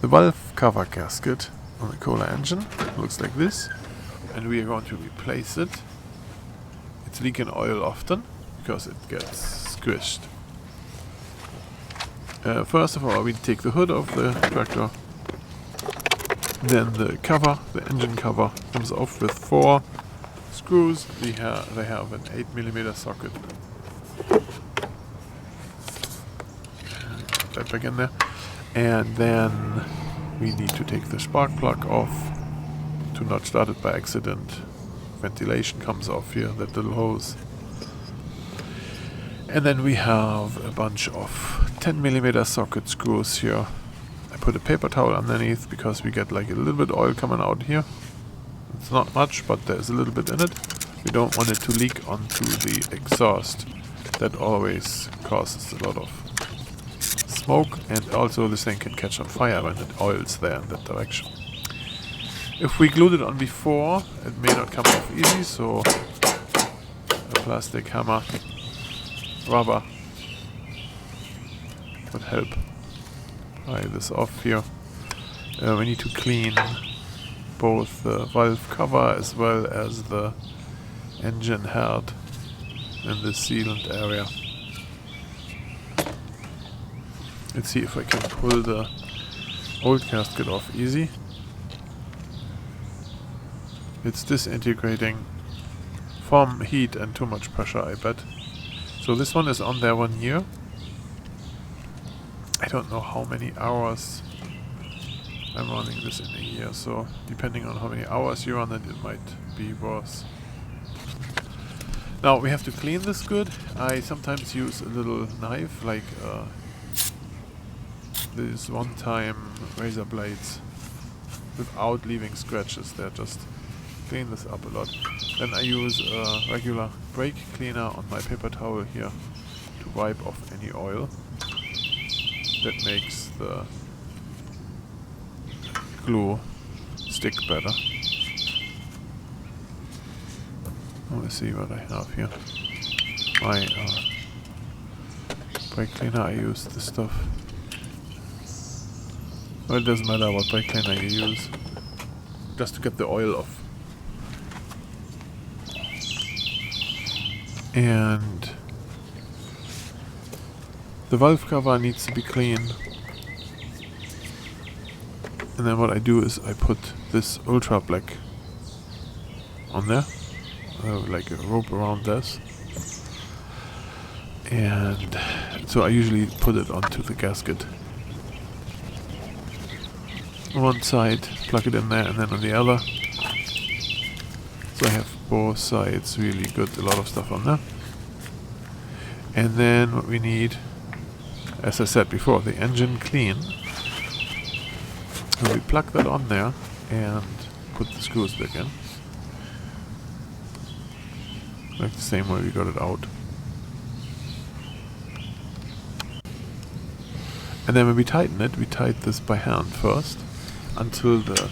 The valve cover gasket on the Kohler engine looks like this, and we are going to replace it. It's leaking oil often because it gets squished. First of all, we take the hood of the tractor. Then the cover, the engine cover, comes off with 4 screws. They have an 8mm socket. Put that back in there. And then we need to take the spark plug off to not start it by accident. Ventilation comes off here, that little hose. And then we have a bunch of 10mm socket screws here. I put a paper towel underneath because we get like a little bit oil coming out here. It's not much, but there's a little bit in it. We don't want it to leak onto the exhaust. That always causes a lot of smoke, and also this thing can catch on fire when it oils there in that direction. If we glued it on before, it may not come off easy, so a plastic hammer, rubber would help pry this off here. We need to clean both the valve cover as well as the engine head in the sealant area. Let's see if I can pull the old gasket off easy. It's disintegrating from heat and too much pressure, I bet. So this one is on there 1 year. I don't know how many hours I'm running this in a year, so depending on how many hours you run it, it might be worse. Now we have to clean this good. I sometimes use a little knife, like these one-time razor blades, without leaving scratches. They're just clean this up a lot. Then I use a regular brake cleaner on my paper towel here to wipe off any oil. That makes the glue stick better. Let me see what I have here. My brake cleaner, I use this stuff. Well, it doesn't matter what brake cleaner you use, just to get the oil off. And the valve cover needs to be cleaned. And then what I do is I put this ultra black on there, like a rope around this. And so I usually put it onto the gasket. On one side, plug it in there, and then on the other. So I have both sides really good, a lot of stuff on there. And then what we need, as I said before, the engine clean. So we plug that on there and put the screws back in. Like the same way we got it out. And then when we tighten it, we tighten this by hand first, until the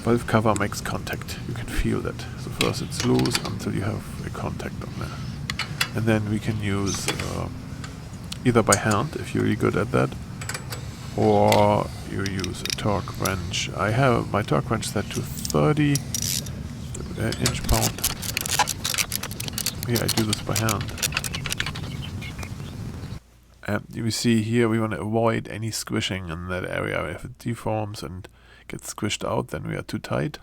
valve cover makes contact. You can feel that. So first it's loose until you have a contact on there. And then we can use either by hand, if you're really good at that, or you use a torque wrench. I have my torque wrench set to 30 inch-pound. Yeah, I do this by hand. And you see here, we want to avoid any squishing in that area. If it deforms and gets squished out, then we are too tight.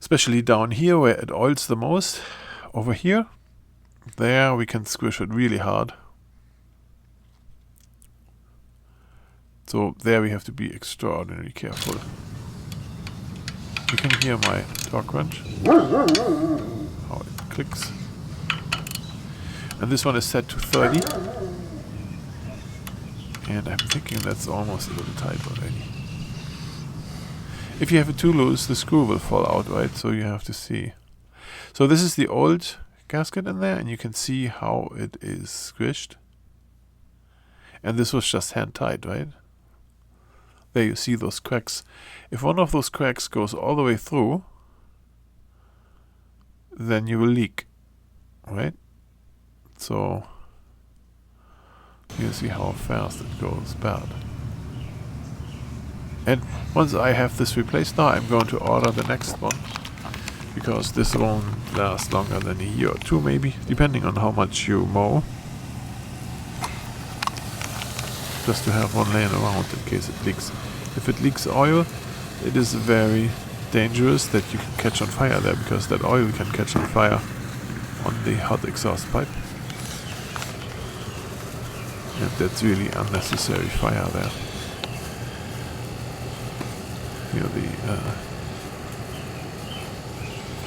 Especially down here where it oils the most. Over here, there we can squish it really hard. So there we have to be extraordinarily careful. You can hear my torque wrench, how it clicks. And this one is set to 30. And I'm thinking that's almost a little tight already. If you have it too loose, the screw will fall out, right? So you have to see. So this is the old gasket in there, and you can see how it is squished. And this was just hand tight, right? There you see those cracks. If one of those cracks goes all the way through, then you will leak, right? So you see how fast it goes bad. And once I have this replaced now, I'm going to order the next one, because this won't last longer than a year or two maybe, depending on how much you mow. Just to have one laying around in case it leaks. If it leaks oil, it is very dangerous that you can catch on fire there, because that oil can catch on fire on the hot exhaust pipe. And that's really unnecessary fire there. Here the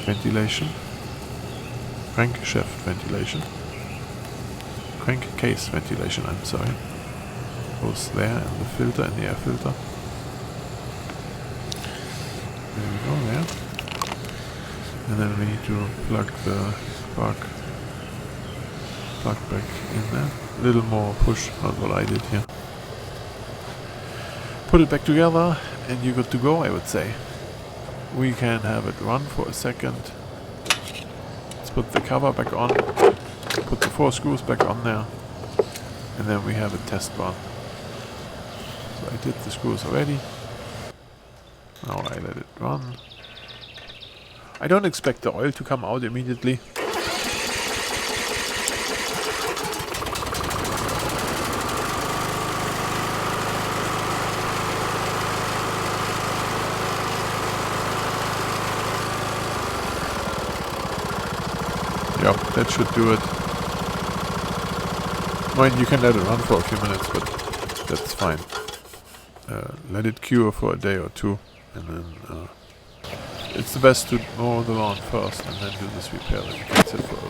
ventilation, crankshaft ventilation, crankcase ventilation, I'm sorry, goes there, and the filter and the air filter. There we go, there. And then we need to plug the spark plug back in there. A little more push, not what I did here. Put it back together and you're good to go, I would say. We can have it run for a second. Let's put the cover back on, put the 4 screws back on there, and then we have a test run. So I did the screws already. Now I let it run. I don't expect the oil to come out immediately. Yep, that should do it. I mean, you can let it run for a few minutes, but that's fine. Let it cure for a day or two, and then it's the best to mow the lawn first and then do this repair. Then you can sit for a week.